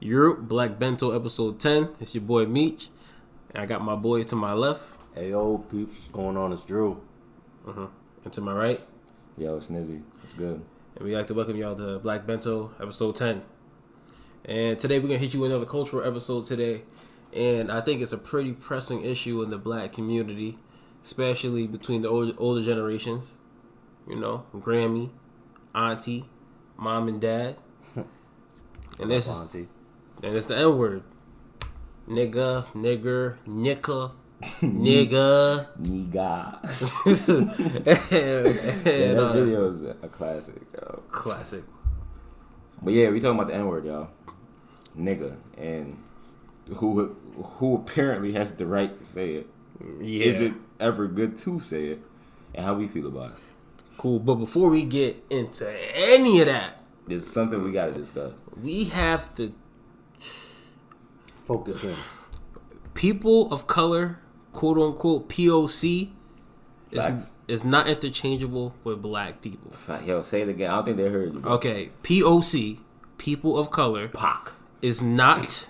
You're Black Bento episode 10. It's your boy Meech. And I got my boys to my left. Hey, yo, peeps, what's going on? It's Drew. And to my right. Yo, Snizzy. It's good. And we'd like to welcome y'all to Black Bento episode 10. And today we're going to hit you with another cultural episode today. And I think it's a pretty pressing issue in the black community, especially between the older generations. You know, Grammy, Auntie, Mom and Dad. And this is, and it's the N-word. Nigga, nigger, nicka, nigga. Nigga. And that video is a classic, yo. Classic. But yeah, we talking about the N-word, y'all. Nigga. And who apparently has the right to say it. Yeah. Is it ever good to say it? And how we feel about it. Cool. But before we get into any of that, There's something we got to discuss. we have to... Focus in. People of color, quote unquote, POC, Facts. is not interchangeable with black people. Yo, say it again. I don't think they heard you, bro. Okay, POC, people of color, Pac. is not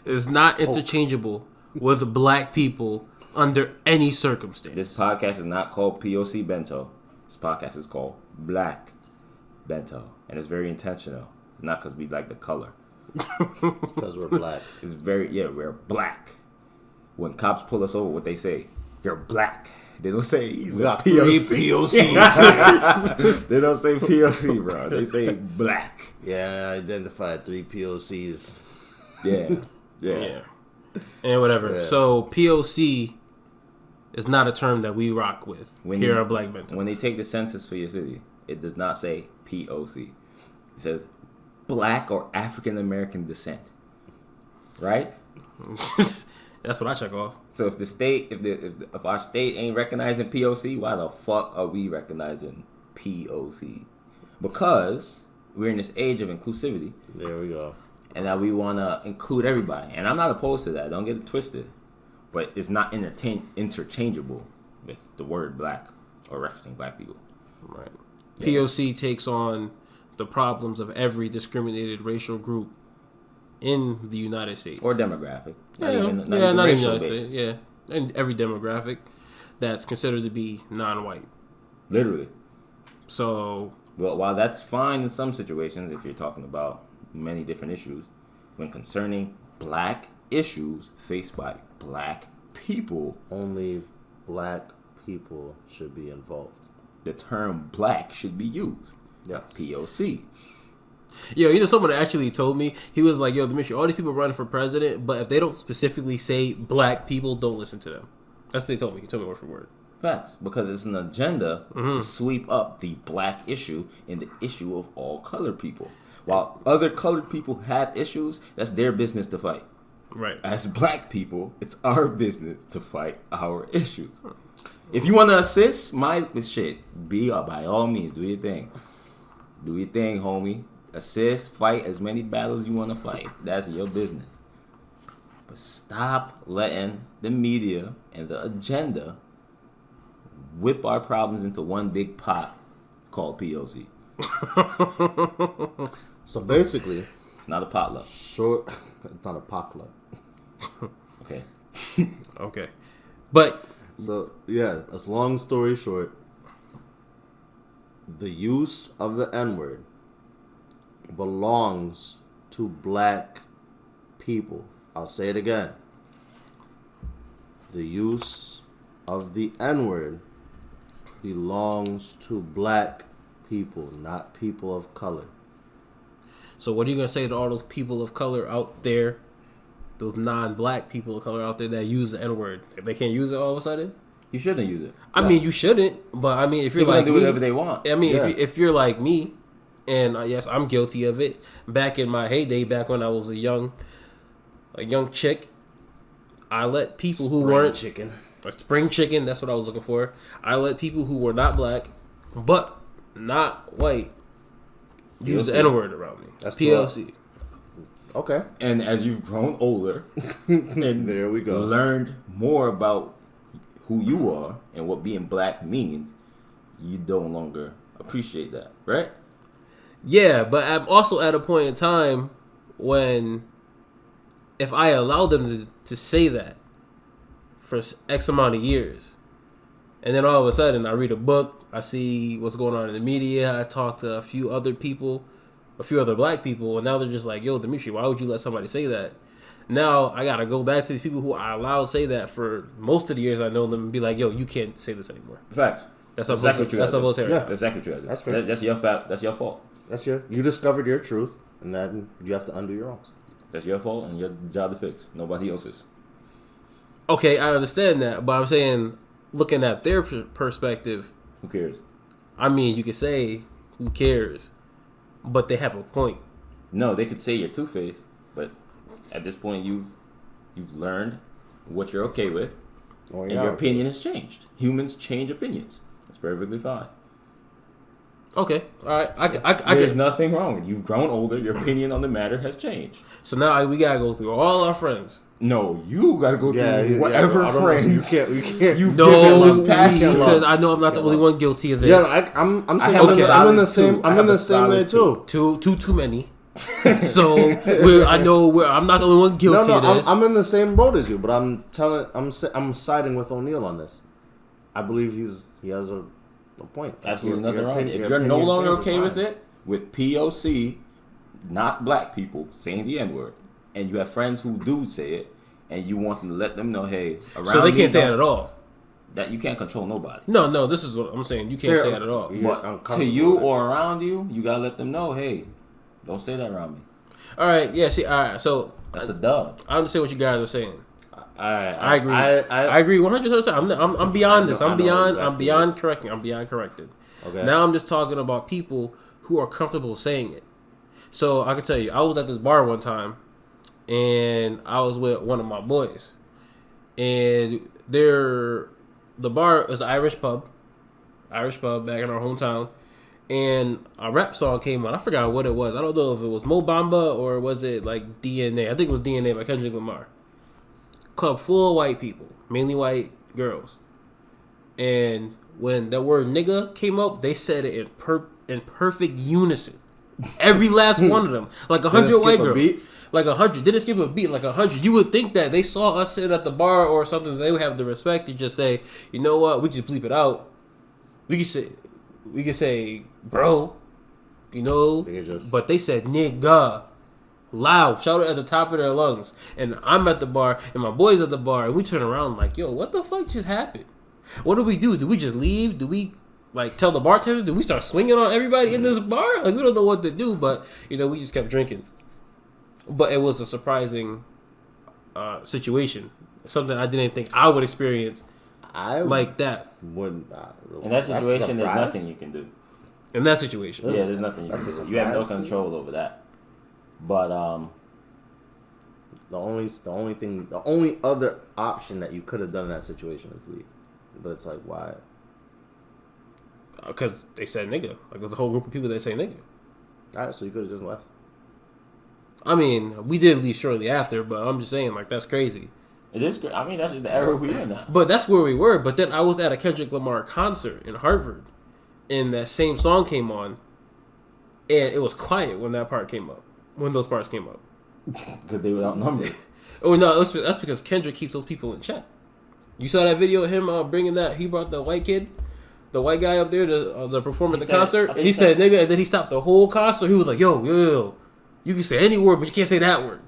interchangeable with black people under any circumstance. This podcast is not called POC Bento. This podcast is called Black Bento. And it's very intentional. Not because we like the color. It's because we're black. It's we're black. When cops pull us over, what they say? You're black. They don't say he's We a got POC. 3 POCs. They don't say POC, bro. They say black. Yeah, I identified 3 POCs. Yeah. Yeah. And whatever. Yeah. So POC is not a term that we rock with here at Black Bento. When they take the census for your city, it does not say POC. It says Black or African American descent. Right? That's what I check off. So if the state, if our state ain't recognizing POC, why the fuck are we recognizing POC? Because we're in this age of inclusivity, There we go. and that we want to include everybody. And I'm not opposed to that. Don't get it twisted. But it's not interchangeable with the word black or referencing black people. Right. POC takes on the problems of every discriminated racial group in the United States. Or demographic. Not even the United States. Yeah. And every demographic that's considered to be non-white. Literally. So... Well, while that's fine in some situations, if you're talking about many different issues, when concerning black issues faced by black people, Only black people should be involved. the term black should be used. Yes. POC. Yo, you know, someone actually told me, he was like, yo, all these people running for president, but if they don't specifically say black people, don't listen to them. That's what they told me. He told me word for word. Facts. Because it's an agenda to sweep up the black issue and the issue of all colored people. While other colored people have issues, that's their business to fight. Right. As black people, it's our business to fight our issues. If you want to assist, by all means, do your thing. Do your thing, homie. Assist, fight as many battles you want to fight. That's your business. But stop letting the media and the agenda whip our problems into one big pot called POC. So basically, It's not a potluck. it's not a potluck. Okay. Okay. But... So, yeah, as long story short, the use of the N-word belongs to black people. I'll say it again. The use of the N-word belongs to black people, not people of color. So what are you going to say to all those people of color out there, those non-black people of color out there that use the N-word? If they can't use it all of a sudden? You shouldn't use it. I mean, you shouldn't, but I mean, if you're People like can do me, whatever they want. I mean, Yeah. if you're like me, and yes, I'm guilty of it. Back in my heyday, back when I was a young chick, I let people who weren't chicken. a spring chicken. That's what I was looking for. I let people who were not black, but not white, use the POC. N-word around me. That's POC. Okay. And as you've grown older and There we go. learned more about who you are and what being black means, you no longer appreciate that, right? Yeah, but I'm also at a point in time if I allow them to say that for X amount of years, and then all of a sudden I read a book, I see what's going on in the media, I talk to a few other people, a few other black people, and now they're just like, yo, Dimitri, why would you let somebody say that? Now I gotta go back to these people who I allowed to say that for most of the years I know them and be like, yo, you can't say this anymore. Facts. That's exactly what you got to do. Yeah. That's exactly what you got to do. That's fair. That's your fact. That's your fault. You discovered your truth, and then you have to undo your wrongs. That's your fault and your job to fix. Nobody else's. Okay, I understand that, but I'm saying, looking at their perspective, Who cares? I mean, you could say, who cares? But they have a point. No, they could say you're two-faced, but at this point, you've learned what you're okay with, and your opinion has changed. Humans change opinions. That's perfectly fine. Okay, all right. There's nothing wrong. You've grown older. Your opinion on the matter has changed. So now we gotta go through all our friends. No, you gotta go through whatever friends you can't. you've No, given this past because I know I'm not the only one guilty of this. Yeah, I'm saying I'm in the same. I'm in the same way too. Too many. So I'm not the only one guilty of this. I'm in the same boat as you, but I'm siding with O'Neal on this. I believe he has a point. Absolutely nothing wrong. If you're no longer okay with it, with POC, not black people saying the N-word, and you have friends who do say it, and you want them to let them know, hey, around so they can't say it at all. That you can't control nobody. No, this is what I'm saying. You can't say it at all. Yeah, but to you or around you, you gotta let them know, hey, don't say that around me. All right, yeah. See, all right. So that's a dub. I understand what you guys are saying. I agree. I agree 100%. I'm beyond this. I'm beyond correcting. I'm beyond corrected. Okay. Now I'm just talking about people who are comfortable saying it. So I can tell you, I was at this bar one time, and I was with one of my boys, and the bar is an Irish pub back in our hometown, and a rap song came on. I forgot what it was. I don't know if it was Mo Bamba or was it like DNA. I think it was DNA by Kendrick Lamar. Club full of white people, mainly white girls, and when that word nigga came up, they said it in perfect unison. Every last one of them, like 100 white girls, like 100. Didn't skip a beat, like 100. You would think that they saw us sitting at the bar or something, they would have the respect to just say, you know what, we just bleep it out. We could say, bro, you know, but they said nigga. Loud, shout it at the top of their lungs. And I'm at the bar, and my boy's at the bar, and we turn around like, yo, what the fuck just happened? What do we do? Do we just leave? Do we, like, tell the bartender? Do we start swinging on everybody in this bar? Like, we don't know what to do, but, you know, we just kept drinking. But it was a surprising situation. Something I didn't think I would experience like that. In that situation, there's nothing you can do. In that situation. Yeah, there's nothing you can do. You have no control over that. But the only other option that you could have done in that situation is leave. But it's like, why? Because they said nigga. Like, there's a whole group of people that say nigga. All right, so you could have just left. I mean, we did leave shortly after, but I'm just saying, like, that's crazy. It is. I mean, that's just the era we're in now. But that's where we were. But then I was at a Kendrick Lamar concert in Harvard, and that same song came on, and it was quiet when that part came up. When those parts came up. Because they were outnumbered. Oh, no, that's because Kendrick keeps those people in check. You saw that video of him bringing that, he brought the white kid, the white guy up there to perform at the concert. And he said, nigga, and then he stopped the whole concert. He was like, yo, you can say any word, but you can't say that word.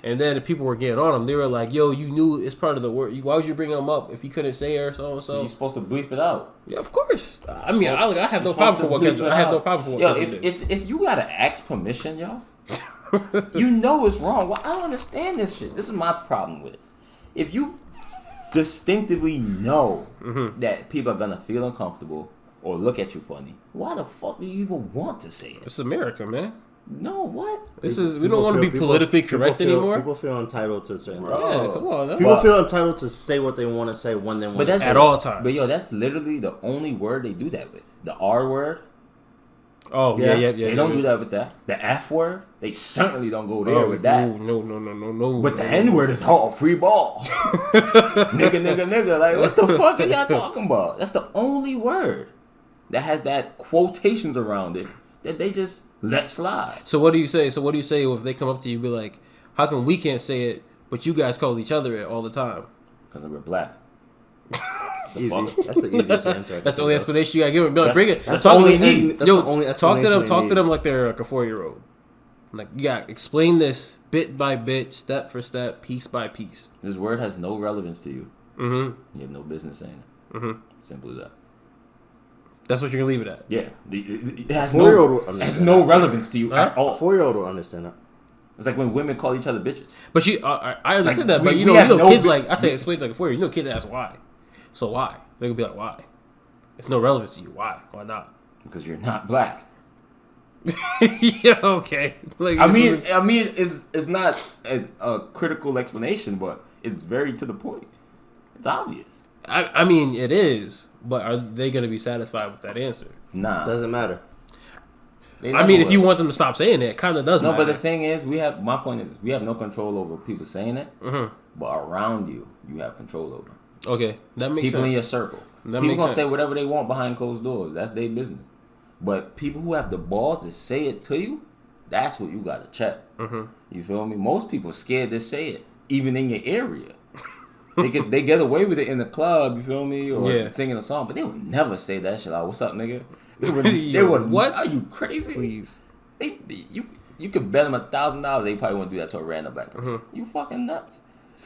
And then the people were getting on him. They were like, yo, you knew it's part of the word. Why would you bring him up if you couldn't say it or so and so? You're supposed to bleep it out. Yeah, of course. I mean, I have no problem for what Kendrick. I have no problem for what Kendrick did. If you gotta ask permission, yo, you know it's wrong. Well, I don't understand this shit. This is my problem with it. If you distinctively know that people are gonna feel uncomfortable or look at you funny, why the fuck do you even want to say it? It's America, man. No, what? We don't want to be politically correct anymore. People feel entitled to certain things. Yeah, come on. People feel entitled to say what they want to say when they want to say it. At all times. But yo, that's literally the only word they do that with. The R word. Oh, yeah. They don't do that with that. The F word, they certainly don't go there with that. No. But the N word is free ball. nigga. Like, what the fuck are y'all talking about? That's the only word that has that quotations around it that they just let slide. So what do you say? So what do you say if they come up to you and be like, how come we can't say it, but you guys call each other it all the time? Because we're black. Easy. That's the easiest answer. That's the only explanation you gotta give them. Bring it. That's the only explanation talk to them. they Talk need. to them like they're like a 4-year-old. Like, you gotta explain this bit by bit, step for step, piece by piece. This word has no relevance to you. Mm-hmm. You have no business saying it. Mm-hmm. Simple as that. That's what you're gonna leave it at. Yeah. It has 4-year-old has no relevance to you at all. 4-year-old will understand that. It's like when women call each other bitches. But I understand Like, that. But we you know have no kids bi- like I say explain like a 4-year-old. You know, kids ask why. So why? They could be like, why? It's no relevance to you. Why? Why not? Because you're not black. Yeah. Okay. Like, I mean, it's not a critical explanation, but it's very to the point. It's obvious. I mean, it is. But are they gonna be satisfied with that answer? Nah. Doesn't matter. I mean, if you want them to stop saying it kind of does No, matter. but the thing is, my point is, we have no control over people saying it, but around you have control over. Okay, that makes People sense. in your circle. That People makes gonna say sense. whatever they want behind closed doors. That's their business. But people who have the balls to say it to you, that's what you gotta check. You feel me? Most people scared to say it, even in your area. They get away with it in the club, you feel me, or singing a song, but they would never say that shit. Like, what's up, nigga? They would. What? Are you crazy? Please. You could bet them $1,000 they probably wouldn't do that to a random black person. You fucking nuts.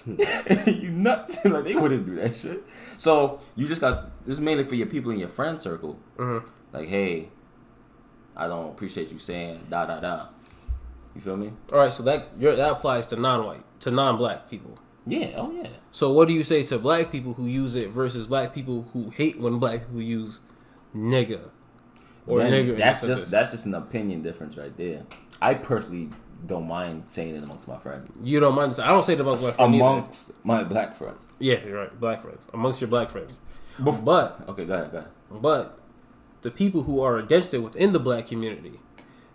You nuts. Like, they wouldn't do that shit. So you just got this is mainly for your people in your friend circle. Like, hey, I don't appreciate you saying da da da. You feel me? All right, so that applies to non-white, to non-black people. Yeah. Oh yeah. So what do you say to black people who use it versus black people who hate when black people use nigga or Then nigger? that's just an opinion difference right there. I personally don't mind saying it amongst my friends. You don't mind. I don't say it amongst my friends Amongst my black friends. Yeah, you're right. Black friends. Amongst your black friends. But Okay, go ahead. But the people who are against it within the black community,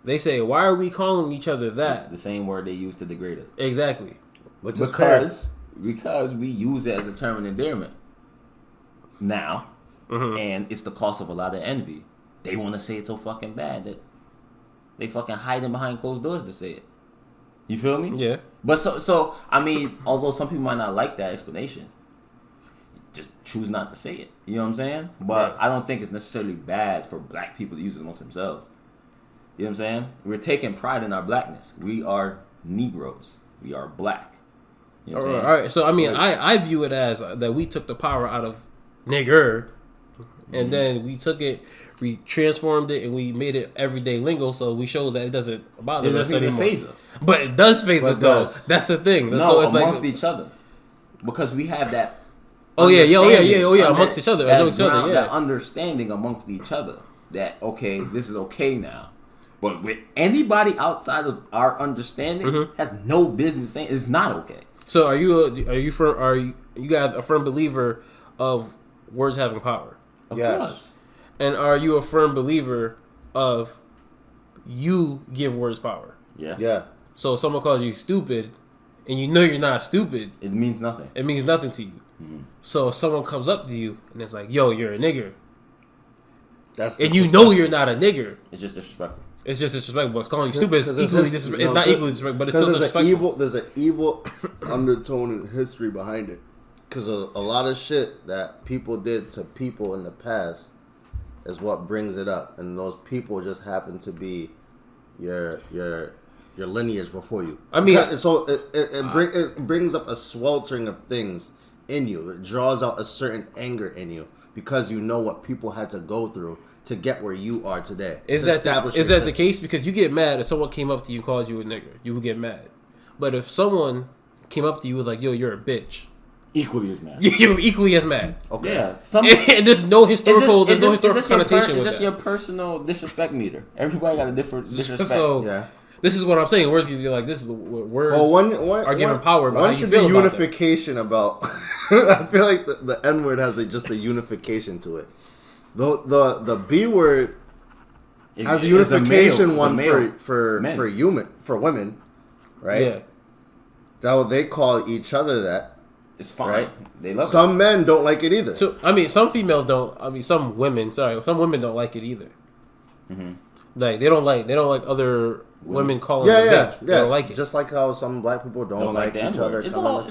they say, why are we calling each other that? The same word they use to degrade us. Exactly. Which is fair. Because we use it as a term of endearment now, and it's the cost of a lot of envy. They want to say it so fucking bad that they fucking hiding behind closed doors to say it. You feel me? Yeah. But so I mean, although some people might not like that explanation, just choose not to say it. You know what I'm saying? But I don't think it's necessarily bad for black people to use it amongst themselves. You know what I'm saying? We're taking pride in our blackness. We are Negroes. We are black. You know what I'm saying? All right. So I mean, I view it as that we took the power out of nigger, and then we took it, we transformed it, and we made it everyday lingo. So we show that it doesn't bother It us doesn't even anymore. phase us. But it does phase us though. does. That's the thing. No, so it's amongst like, each other, because we have that. Oh yeah, understanding amongst each other, that amongst each other, yeah. That understanding amongst each other that okay, this is okay now. But with anybody outside of our understanding has no business saying it's not okay. So are you guys a firm believer of words having power? Of Yes. course. And are you a firm believer of you give words power? Yeah. Yeah. So if someone calls you stupid, and you know you're not stupid, It means nothing. it means nothing to you. So if someone comes up to you and it's like, "Yo, you're a nigger," and you know you're not a nigger, It's just disrespectful. it's just disrespectful. But calling you stupid is equally disrespectful. It's not equally disrespectful, but it's still there's disrespectful. there's an evil undertone in history behind it. Because a lot of shit that people did to people in the past is what brings it up, and those people just happen to be your lineage before you. I mean, so it brings up a sweltering of things in you. It draws out a certain anger in you because you know what people had to go through to get where you are today. Is that the case? Because you get mad if someone came up to you and called you a nigger, you would get mad. But if someone came up to you with like, "Yo, you're a bitch," Equally as mad. you're equally as mad. Okay. Yeah. And there's no historical, connotation with It's just that. your personal disrespect meter. Everybody got a different disrespect. So Yeah. this is what I'm saying. Words give you like this is words Well, are given power. But One how you should feel be about unification about. I feel like the N word has just a unification to it. The B word has a unification for women, right? Yeah. So they call each other that. It's fine. Right? They love it. Some men don't like it either. So I mean, some females don't. I mean, some women. Sorry, some women don't like it either. Like they don't like other women calling them bitch. They don't like it. Just like how some black people don't like each other. It's all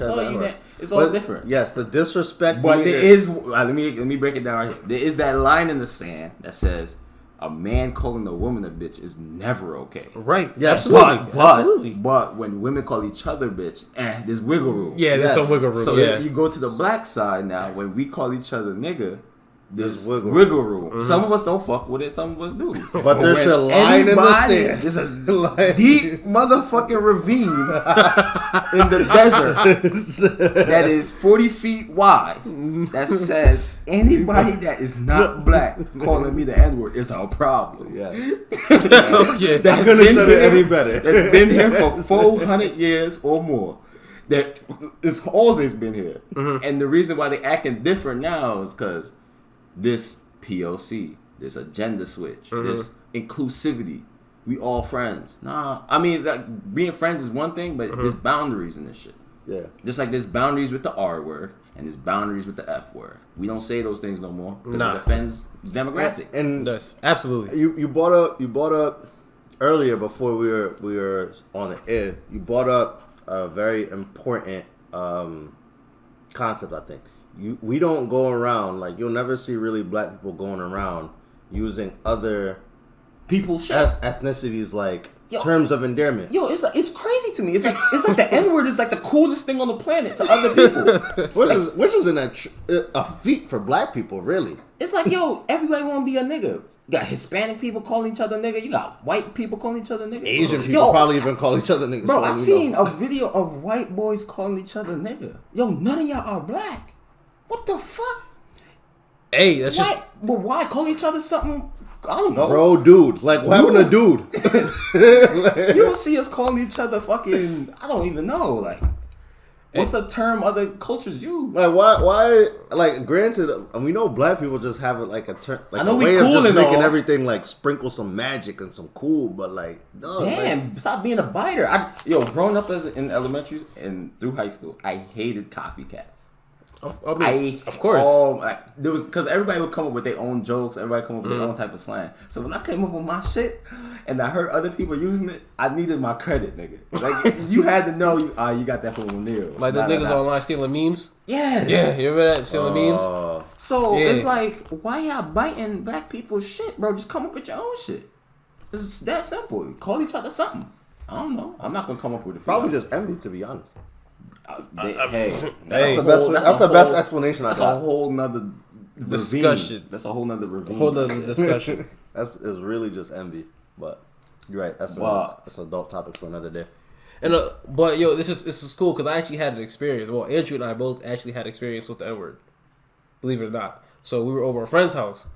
different. Yes, the disrespect. But there is. Let me break it down right here. There is that line in the sand that says, "A man calling a woman a bitch is never okay." Right. Yeah, Absolutely. But when women call each other bitch, there's wiggle room. Yeah, there's some wiggle room. So yeah. you go to the black side now. When we call each other nigga, there's wiggle room. Mm-hmm. Some of us don't fuck with it. Some of us do. But there's a line in the sand. There's a deep motherfucking ravine in the desert that is 40 feet wide that says anybody that is not black calling me the N-word is a problem. Yes. Yeah, I couldn't have said it any better. That's been here for 400 years or more. That it's always been here. Mm-hmm. And the reason why they acting different now is because this POC, this agenda switch, this inclusivity. We all friends. Nah, I mean, like, being friends is one thing, but there's boundaries in this shit. Yeah. Just like there's boundaries with the R word and there's boundaries with the F word. We don't say those things no more because it offends demographic. And does. Absolutely. You brought up earlier before we were on the air. You brought up a very important concept, I think. We don't go around, like, you'll never see really black people going around using other People shit. ethnicities like terms of endearment. Yo, it's crazy to me. It's like the N-word is like the coolest thing on the planet to other people. Which is a feat for black people, really. It's like, yo, everybody want to be a nigga. You got Hispanic people calling each other nigga. You got white people calling each other nigga. Asian people probably even call each other niggas. Bro, I seen a video of white boys calling each other nigga. Yo, none of y'all are black. What the fuck? Hey, that's why? just. But why call each other something? I don't know. Bro, dude. Like, what happened to dude? You don't see us calling each other fucking, I don't even know. Like, what's a term other cultures use? Like, why? Like, granted, we know black people just have like a term, like I know a we way cool of just and making all. everything like sprinkle some magic and some cool, but like, no, damn, like, stop being a biter. Growing up in elementary and through high school, I hated copycats. I mean, of course. There was because everybody would come up with their own jokes. Everybody come up with their own type of slang. So when I came up with my shit, and I heard other people using it, I needed my credit, nigga. Like you had to know you got that from O'Neal. Like the niggas online stealing memes. Yes. Yeah, you remember that stealing memes? So it's like, why y'all biting black people's shit, bro? Just come up with your own shit. It's that simple. Call each other something. I don't know. I'm not gonna come up with it. Probably just envy, to be honest. That's the best explanation I got. That's a whole nother discussion. That's a whole nother ravine. Whole nother discussion. It's really just envy. But you're right. That's an adult topic for another day. And but yo, this is cool because I actually had an experience. Well, Andrew and I both actually had experience with the N-word. Believe it or not. So we were over a friend's house,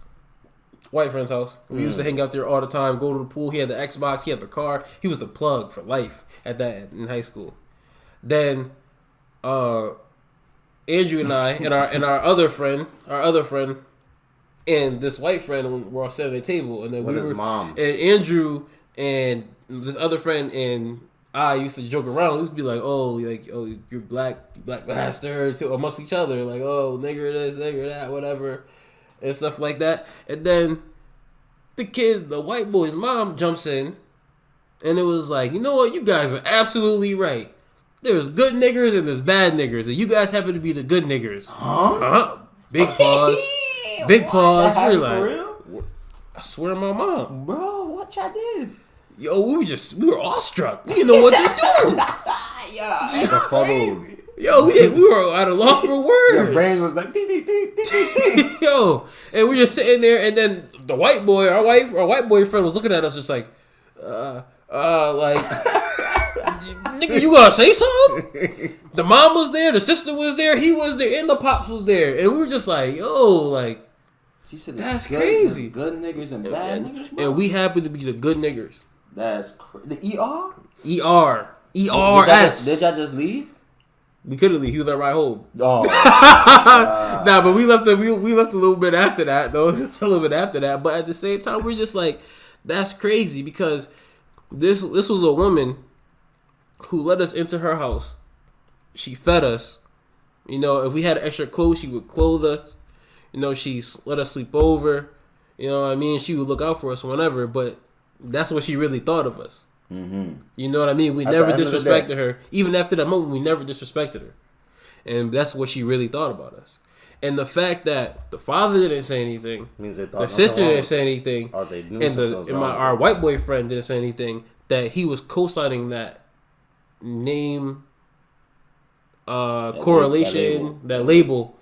white friend's house. We used to hang out there all the time. Go to the pool. He had the Xbox. He had the car. He was the plug for life at that in high school. Then. Andrew and I and our other friend and this white friend were all sitting at the table, and then his mom and Andrew and this other friend and I used to joke around. We used to be like, oh, you're black bastard amongst each other, like, oh, nigger this, nigger that, whatever, and stuff like that. And then the white boy's mom jumps in, and it was like, you know what, you guys are absolutely right. There's good niggers and there's bad niggers, and you guys happen to be the good niggers. Huh? Big pause. Big pause. We're like, for real? I swear on my mom. Bro, what y'all did? Yo, we were awestruck. We didn't know what to do. Yeah, crazy. Yo, we were at a loss for words. Your brain was like, yo, and we were just sitting there, and then the white boy, our white boyfriend was looking at us just like, nigga, you gonna say something? The mom was there, the sister was there, he was there, and the pops was there, and we were just like, yo, like, you said that's crazy. Good niggers and bad niggers, bro. And we happen to be the good niggers. That's crazy. The ER? ERS. Did y'all just leave? We couldn't leave. He was at ride home. Oh. Nah, but we left a little bit after that, though. A little bit after that, but at the same time, we're just like, that's crazy because this was a woman who let us into her house. She fed us. You know, if we had extra clothes, she would clothe us. You know, she let us sleep over. You know what I mean? She would look out for us whenever. But that's what she really thought of us. Mm-hmm. You know what I mean? We never disrespected her. Even after that moment, we never disrespected her. And that's what she really thought about us. And the fact that the father didn't say anything, means they thought the sister didn't say anything, or they knew and our white boyfriend didn't say anything, that he was co-signing that name correlation, that label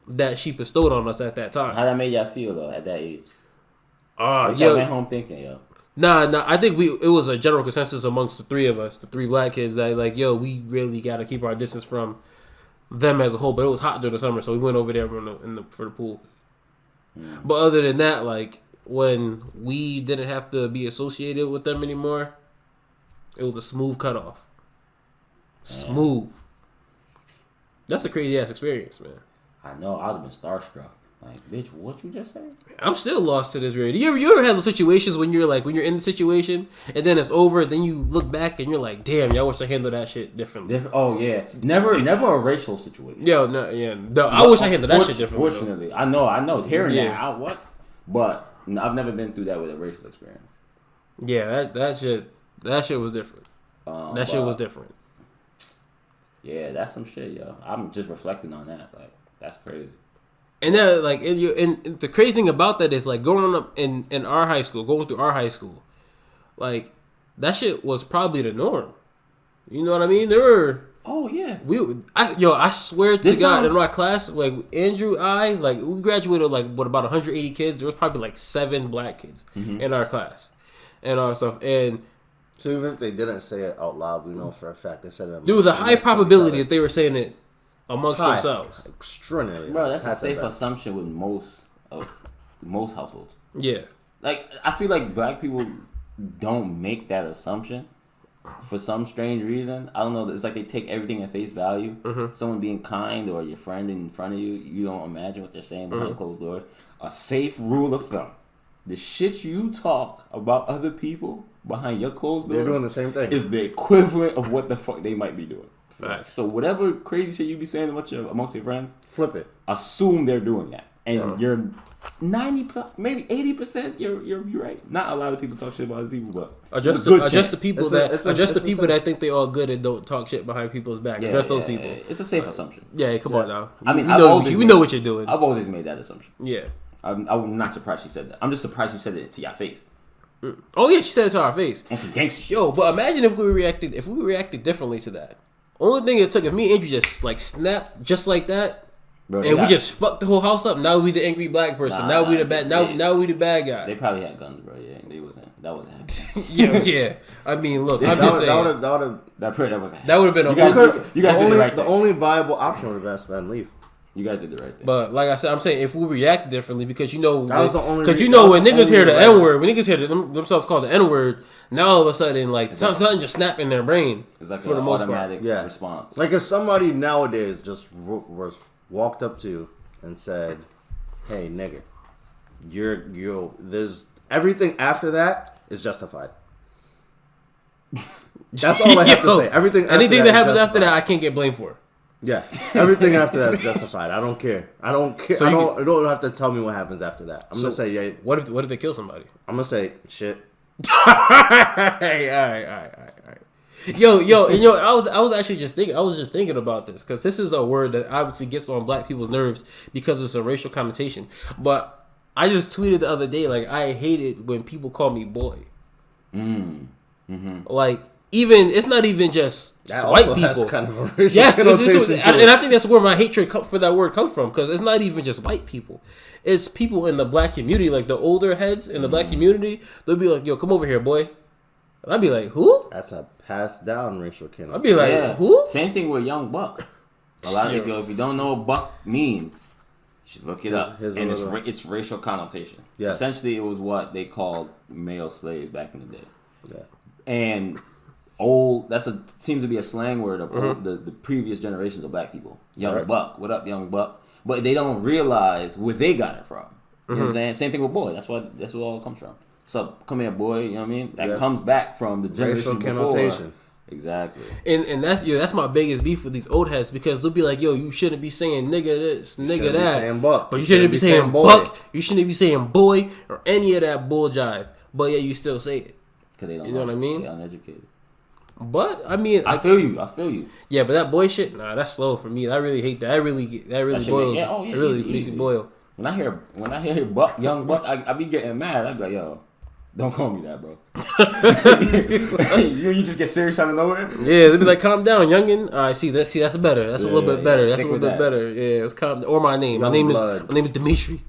that she bestowed on us at that time. How that made y'all feel though at that age? What y'all went home thinking, yo? Nah. I think it was a general consensus amongst the three of us, the three black kids, that like, yo, we really got to keep our distance from them as a whole. But it was hot during the summer, so we went over there for the pool. But other than that, like when we didn't have to be associated with them anymore, it was a smooth cutoff. Smooth. That's a crazy ass experience, man. I know. I'd have been starstruck. Like, bitch, what you just said? I'm still lost to this radio. You ever had those situations when you're in the situation and then it's over, then you look back and you're like, damn, I wish I handled that shit differently. Oh yeah, never a racial situation. No, I wish I handled that shit differently. Fortunately, I know. Hearing that, but I've never been through that with a racial experience. Yeah, that shit was different. That shit was different. Yeah, that's some shit, yo. I'm just reflecting on that. Like, that's crazy. And then, like, and the crazy thing about that is, like, growing up in our high school, going through our high school, like, that shit was probably the norm. You know what I mean? There were... Oh, yeah. I swear to God, in my class, like, Andrew, we graduated, like, about 180 kids. There was probably, like, 7 black kids in our class and all that stuff. And... So even if they didn't say it out loud, we know for a fact they said it. There was a high probability that they were saying it amongst themselves. Extraordinary. Bro, that's a safe assumption with most households. Yeah. Like, I feel like black people don't make that assumption for some strange reason. I don't know. It's like they take everything at face value. Someone being kind or your friend in front of you, you don't imagine what they're saying behind closed doors. A safe rule of thumb. The shit you talk about other people behind your closed doors, they're doing the same thing. Is the equivalent of what the fuck they might be doing. Facts. So whatever crazy shit you be saying amongst your friends, flip it. Assume they're doing that, and you're 90%, maybe 80%. You're right. Not a lot of people talk shit about other people, but adjust the people that think they all good and don't talk shit behind people's back. Adjust those people. It's a safe assumption. Yeah, come on now. I mean, we know what you're doing. I've always made that assumption. Yeah. I'm not surprised she said that. I'm just surprised she said it to your face. Oh yeah, she said it to our face. On some gangster shit. Yo, but imagine if we reacted differently to that. Only thing it took, if me and Andrew just like snapped just like that, bro, and we just fucked the whole house up. Now we the angry black person. Now we the bad guy. They probably had guns, bro. Yeah, that wasn't happening. yeah. I mean, look, I'm just saying that would have been a you guys did the right thing. The only viable option would have been leave. You guys did the right thing. But like I said, I'm saying if we react differently, because that was the only. Because when niggas hear the N word, when niggas hear themselves called the N word, now all of a sudden like something just snap in their brain. It's like for the most automatic response. Like if somebody nowadays just was walked up to and said, "Hey, nigga, there's everything after that is justified." That's all I have to say. Anything that happens after that, I can't get blamed for. Yeah, everything after that is justified. I don't care. So I don't have to tell me what happens after that. I'm gonna say yeah. What if they kill somebody? I'm gonna say shit. All right. Yo, I was actually just thinking about this because this is a word that obviously gets on black people's nerves because it's a racial connotation. But I just tweeted the other day like I hate it when people call me boy. Like. It's not even just that white also people. Has kind of a racial connotation and I think that's where my hatred for that word comes from because it's not even just white people. It's people in the black community, like the older heads in the black community. They'll be like, "Yo, come over here, boy," and I'd be like, "Who?" That's a passed down racial connotation. I'd be like, "Who?" Same thing with young buck. A lot of if you don't know what buck means, you should look it up. And it's racial connotation. Yes. Essentially, it was what they called male slaves back in the day. Yeah, and seems to be a slang word of the previous generations of black people. Young buck, what up, young buck? But they don't realize where they got it from. You know what I'm saying? Same thing with boy. That's where it all comes from. So come here, boy. You know what I mean? That comes back from the generation before. Connotation. Exactly. And that's my biggest beef with these old heads because they'll be like, "Yo, you shouldn't be saying nigga this, nigga that." Saying buck. But you shouldn't be saying buck. You shouldn't be saying boy or any of that bull jive. but yeah, you still say it. Cause they don't You know what I mean? They're uneducated. But I mean, I feel you. Yeah, but that boy shit, nah, that's slow for me. I really hate that. That really boils. It really makes it boil. When I hear young buck, I be getting mad. I be like, yo, don't call me that, bro. you just get serious out of nowhere. Yeah, they be like, calm down, youngin. All right, that's better. That's a little bit better. That's a little bit better. Yeah, it's calm. Or my name. My name is Dimitri.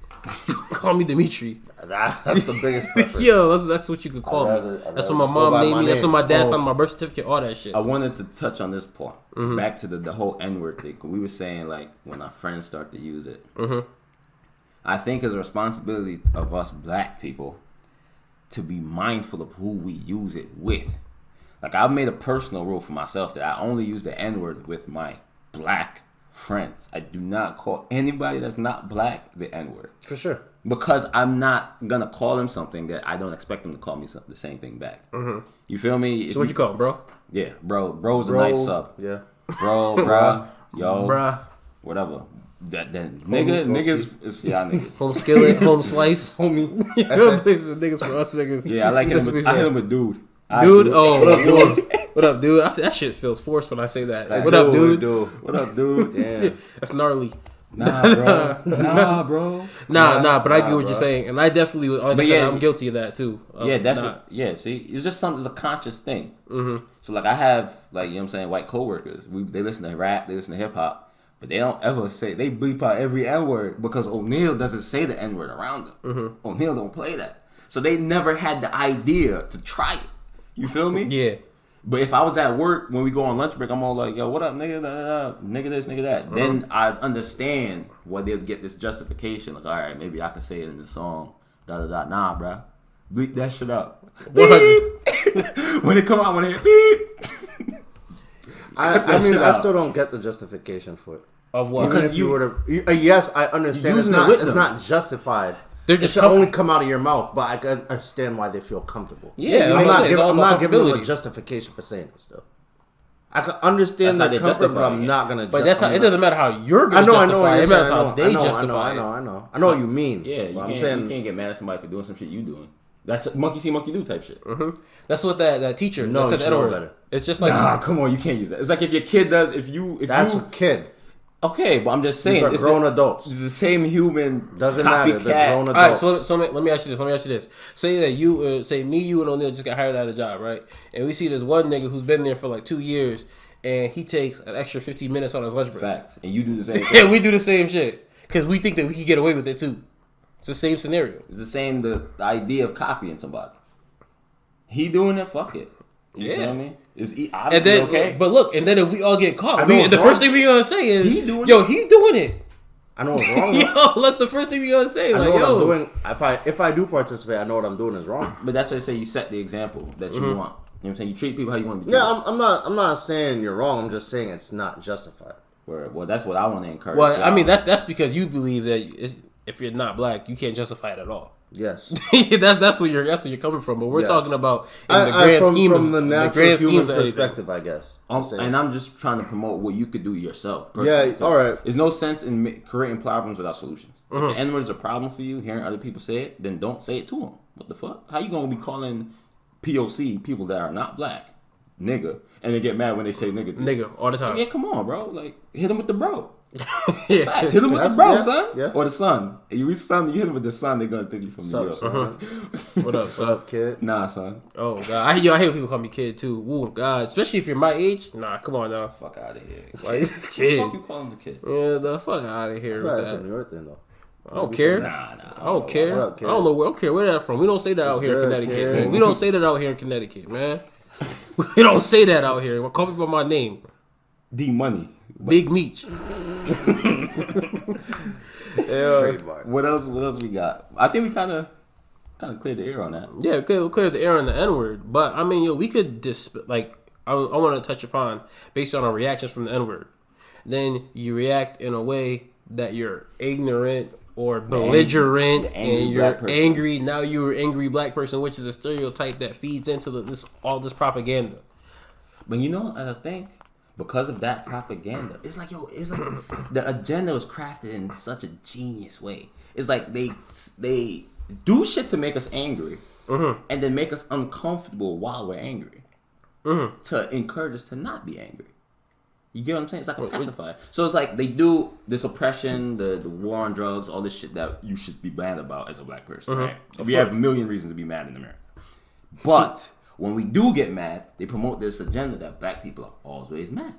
Call me Dimitri. That's the biggest preference. Yo, that's what you could call me. That's what my mom named me. That's what my dad signed on my birth certificate. All that shit. I wanted to touch on this point. Back to the whole N-word thing. We were saying like when our friends start to use it. I think it's a responsibility of us black people to be mindful of who we use it with. Like I've made a personal rule for myself that I only use the N-word with my black friends. I do not call anybody that's not black the N-word. For sure. Because I'm not gonna call them something that I don't expect them to call me the same thing back. You feel me? So what you call him, bro? Yeah, bro. Bro's a nice sub. Yeah. Bro, bruh, yo, bruh, whatever. Then niggas is for y'all niggas. Home skillet, home slice, homie. This is niggas for us niggas. Yeah, I like him. I hit him with dude. Dude, what up, dude? That shit feels forced when I say that. Like, what up, dude? What up, dude? Damn, that's gnarly. Nah, bro. Nah, but I get what you're saying, and I definitely, I'm guilty of that too. Yeah, definitely. Yeah, see, it's just something. It's a conscious thing. So like, I have like, you know what I'm saying, white coworkers. They listen to rap, they listen to hip hop, but they don't ever say, they bleep out every N word because O'Neal doesn't say the N word around them. O'Neal don't play that, so they never had the idea to try it. You feel me? Yeah. But if I was at work when we go on lunch break, I'm all like, yo, what up, nigga? Nigga this, nigga that. Then I'd understand why they'd get this justification. Like, all right, maybe I could say it in the song. Nah, bro. Bleep that shit up. Beep. When it come out, I want to hear beep. I still don't get the justification for it. Of what? Because you were to, yes, I understand. It's not justified. It should only come out of your mouth, but I can understand why they feel comfortable. Yeah, I'm not giving them a justification for saying it still. I can understand the comfort, but I'm not going to. But that's how it doesn't matter how you're going to justify it. It matters how they justify it. I know what you mean. Yeah, you can't get mad at somebody for doing some shit you doing. That's monkey see, monkey do type shit. That's what that teacher. No, you should know better. It's just like, nah, come on, you can't use that. It's like if your kid does, that's a kid. Okay, but I'm just saying, these are grown adults. It's the same human. Doesn't matter. They're grown All adults. right, so let me ask you this. Say that you, me, you, and O'Neal just got hired at a job, right? And we see this one nigga who's been there for like 2 years, and he takes an extra 15 minutes on his lunch break. Facts, and you do the same thing. Yeah, we do the same shit because we think that we can get away with it too. It's the same scenario. It's the same. The idea of copying somebody. He doing it. Fuck it. You feel me? It's obviously okay. But look, and then if we all get caught, the first thing we're gonna say is, he's doing it. I know what's wrong. Yo, that's the first thing we're gonna say. I know what I'm doing. If I do participate, I know what I'm doing is wrong. But that's why they say you set the example that you want. You know what I'm saying? You treat people how you want to be treated. Yeah, I'm not saying you're wrong. I'm just saying it's not justified. Well, that's what I want to encourage. Well, I mean, that's because you believe that if you're not black, you can't justify it at all. Yes, that's where you're coming from. But we're talking about in the grand scheme from the natural human perspective, I guess. And I'm just trying to promote what you could do yourself. Yeah, all right. There's no sense in creating problems without solutions. If the N-word is a problem for you, hearing other people say it, then don't say it to them. What the fuck? How you gonna be calling POC people that are not black nigga, and they get mad when they say nigga to nigga all the time? Yeah, come on, bro. Like, hit them with the bro. Yeah. Facts. Hit them with the bro, son. Yeah. Or the son. You reach son, you hit them with the son, they're gonna think you from New York. What up, son? What up, kid? Nah, son. Oh god, I hate when people call me kid too. Oh god, especially if you're my age. Nah, come on now. Fuck out of here. Like, kid. What the fuck you calling the kid? Yeah, the fuck out of here. That's a New York thing, though. I don't care. Nah. I don't care. What up, kid? I don't know. I don't care where that's from. We don't say that out here in Connecticut, man. We don't say that out here in Connecticut, man. We don't say that out here. Call me by my name. D Money. Big Meech. What else we got? I think we kind of cleared the air on that. Yeah, cleared the air on the N-word. But I mean, we could I want to touch upon based on our reactions from the N-word. Then you react in a way that you're ignorant or belligerent, and you're angry. Now you're an angry black person, which is a stereotype that feeds into all this propaganda. But you know, I think because of that propaganda, it's like the agenda was crafted in such a genius way. It's like they do shit to make us angry, and then make us uncomfortable while we're angry to encourage us to not be angry. You get what I'm saying? It's like a pacifier. So it's like they do this oppression, the war on drugs, all this shit that you should be mad about as a black person, right? We have a million reasons to be mad in America. But when we do get mad, they promote this agenda that black people are always mad.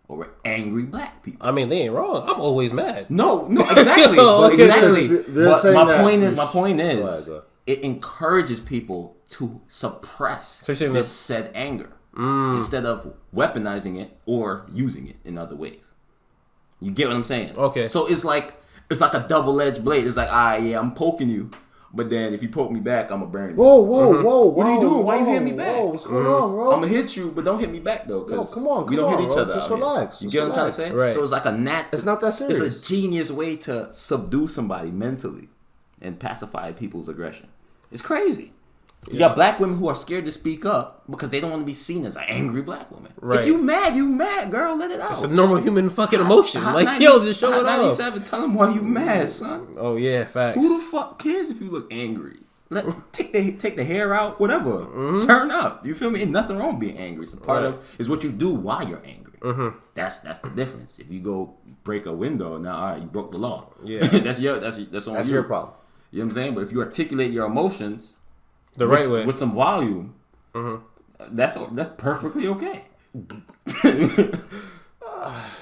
Or we're angry black people. I mean, they ain't wrong. I'm always mad. No, exactly. Exactly. But my point is, go ahead. It encourages people to suppress this said anger. Instead of weaponizing it or using it in other ways. You get what I'm saying? Okay. So it's like a double-edged blade. It's like, I'm poking you, but then if you poke me back, I'm gonna burn you. Whoa! What are you doing? Why you hitting me back? What's going on, bro? I'm gonna hit you, but don't hit me back though. No, come on, we don't hit each other. Just relax. You get what I'm trying to say? Right. So it's like it's not that serious. It's a genius way to subdue somebody mentally and pacify people's aggression. It's crazy. You got black women who are scared to speak up because they don't want to be seen as an angry black woman. Right. If you mad, girl, let it out. It's a normal human fucking emotion. Hot Just show it off. 97, tell them why you mad, son. Oh yeah, facts. Who the fuck cares if you look angry? Take the hair out, whatever. Turn up. You feel me? Ain't nothing wrong with being angry. It's a part of is what you do while you're angry. That's the difference. If you go break a window, now all right, you broke the law. Yeah, that's on you. Your problem. You know what I'm saying? But if you articulate your emotions the right way with some volume, that's perfectly okay.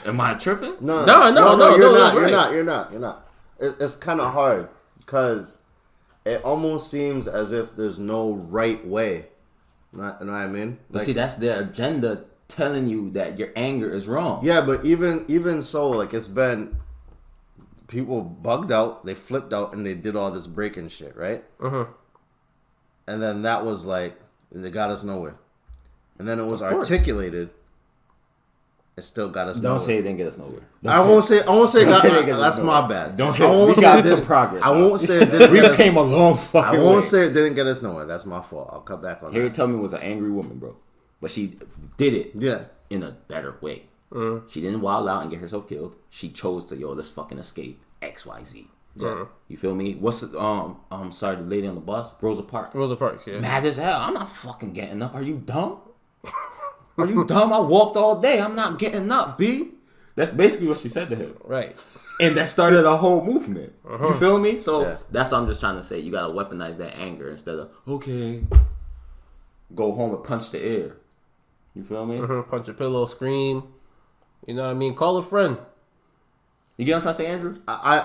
Am I tripping? No, you're not. It's kind of hard because it almost seems as if there's no right way. You know what I mean? But see, that's their agenda telling you that your anger is wrong. Yeah, but even so, like it's been people bugged out, they flipped out, and they did all this breaking shit, right? And then that was like, they got us nowhere. And then it was articulated. It still got us nowhere. Don't say it didn't get us nowhere. I won't say that's my bad. Don't say we got some progress. I won't say it didn't get us. We came a long fucking way. I won't say it didn't get us nowhere. That's my fault. I'll cut back on that. Harriet Tubman was an angry woman, bro. But she did it in a better way. She didn't wild out and get herself killed. She chose to, let's fucking escape XYZ. Yeah. You feel me? What's the sorry, the lady on the bus? Rosa Parks. Rosa Parks, yeah. Mad as hell. I'm not fucking getting up. Are you dumb? Are you dumb? I walked all day. I'm not getting up, B. That's basically what she said to him. Right. And that started a whole movement. You feel me? So that's what I'm just trying to say. You gotta weaponize that anger instead of, okay, go home and punch the air. You feel me? Punch a pillow, scream. You know what I mean? Call a friend. You get what I'm trying to say, Andrew? I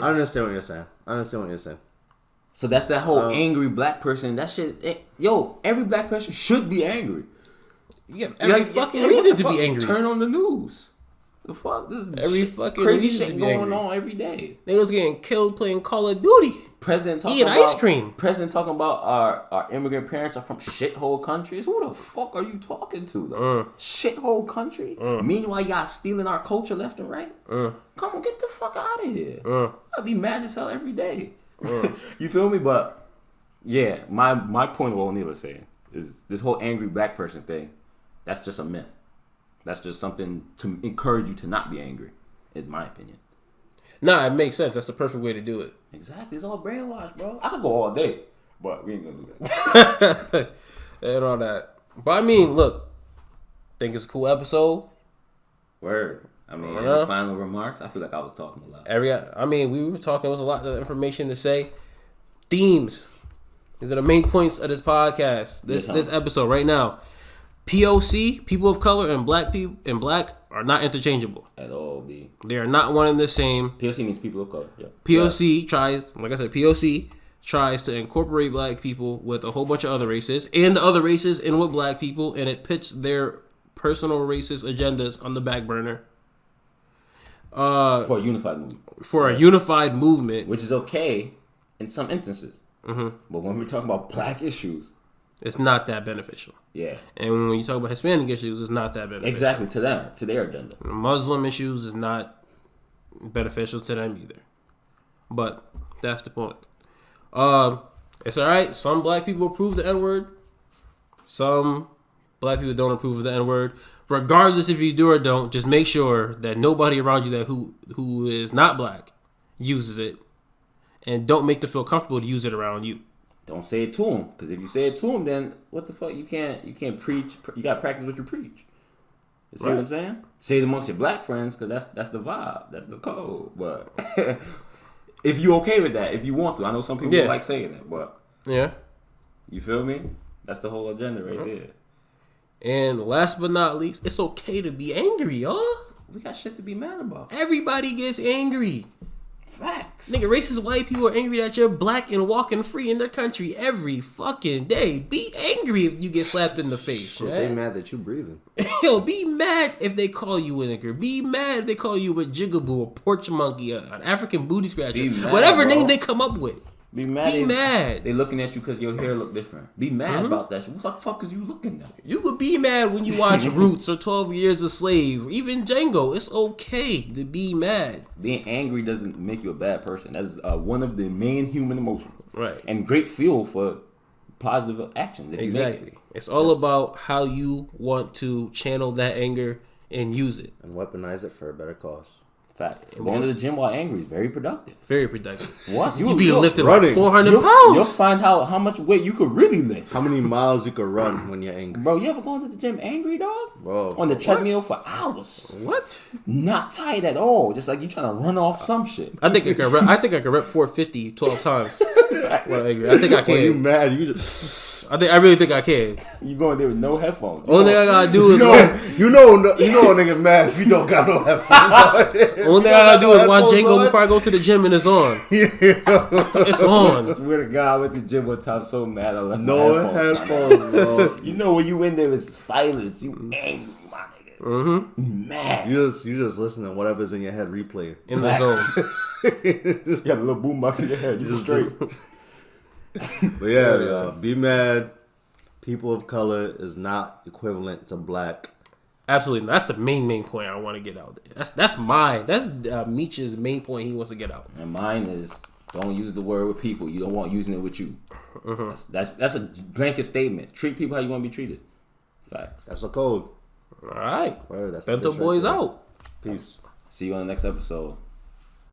understand what you're saying. So that's that whole angry black person. That shit. Every black person should be angry. You have every fucking reason to be angry. Turn on the news. The fuck? This is every fucking crazy reason shit to be going angry. on every day. Niggas getting killed playing Call of Duty. President talking eating about ice cream. President talking about our immigrant parents are from shithole countries. Who the fuck are you talking to, though? Shithole country. Meanwhile, y'all stealing our culture left and right. Come on, get the fuck out of here. I'd be mad as hell every day. You feel me? But yeah, my point of what O'Neal is saying is this whole angry black person thing. That's just a myth. That's just something to encourage you to not be angry, is my opinion. Nah, it makes sense. That's the perfect way to do it. Exactly. It's all brainwashed, bro. I could go all day, but we ain't gonna do that. And all that. But I mean, look, think it's a cool episode. Word. I mean, any final remarks? I feel like I was talking a lot. We were talking. There was a lot of information to say. Themes. These are the main points of this podcast. This episode right now. POC, people of color, and black are not interchangeable at all. B. They are not one and the same. POC means people of color. Yeah. POC tries, like I said, POC tries to incorporate black people with a whole bunch of other races and the other races in with black people, and it pits their personal racist agendas on the back burner. For a unified movement. For a unified movement, which is okay in some instances. But when we're talking about black issues, it's not that beneficial. Yeah. And when you talk about Hispanic issues, it's not that beneficial. Exactly, to them, to their agenda. Muslim issues is not beneficial to them either. But that's the point. It's all right. Some black people approve the N-word. Some black people don't approve of the N-word. Regardless if you do or don't, just make sure that nobody around you that who is not black uses it. And don't make them feel comfortable to use it around you. don't say it to them. Because if you say it to them, then what the fuck? You can't preach. You got to practice what you preach. You see what I'm saying? Say it amongst your black friends, because that's the vibe. That's the code. But if you okay with that, if you want to. I know some people don't like saying it, but you feel me? That's the whole agenda right there. And last but not least, it's okay to be angry, y'all. We got shit to be mad about. Everybody gets angry. Facts. Nigga, racist white people are angry that you're black and walking free in their country every fucking day. Be angry if you get slapped in the face, right? They mad that you breathing. Yo, be mad if they call you a nigger. Be mad if they call you a jigaboo, a porch monkey, an African booty scratcher. Mad, whatever bro. name they come up with. Be mad. Be mad. They looking at you because your hair look different. Be mad about that shit. What the fuck is you looking at? You could be mad when you watch Roots or 12 Years a Slave, or even Django. It's okay to be mad. Being angry doesn't make you a bad person. That is one of the main human emotions. Right. And great fuel for positive actions. If Exactly. You make it. It's all about how you want to channel that anger and use it. And weaponize it for a better cause. Facts. Going to the gym while angry is very productive. Very productive. What? You be lifting running. like 400 You'll pounds. find out how much weight you could really lift. How many miles you could run when you're angry? Bro, you ever gone to the gym angry, dog? Bro. On the treadmill for hours. What? Not tired at all. Just like you trying to run off some shit. I think I can rep 450 12 times. Well, I think I When you can. mad, you just... I really think I can. You going there with no headphones. Only thing I gotta do is You know a nigga mad if you don't got no headphones on. only thing I gotta do is watch Django before I go to the gym and it's on. It's on. I swear to God, I went to the gym one time so mad I left No my headphones. headphones, bro. You know when you in there, it's silence. You angry, my nigga. Mm-hmm. You mad. You just listen to whatever's in your head replay. In the zone. You got a little boombox in your head. You just straight. But yeah, be mad. People of color is not equivalent to black. Absolutely. That's the main point I want to get out there. That's Meech's main point he wants to get out. And mine is don't use the word with people. You don't want using it with you. That's a blanket statement. Treat people how you want to be treated. Facts. That's a code. All right. Word, that's Bento boys out. Peace. See you on the next episode.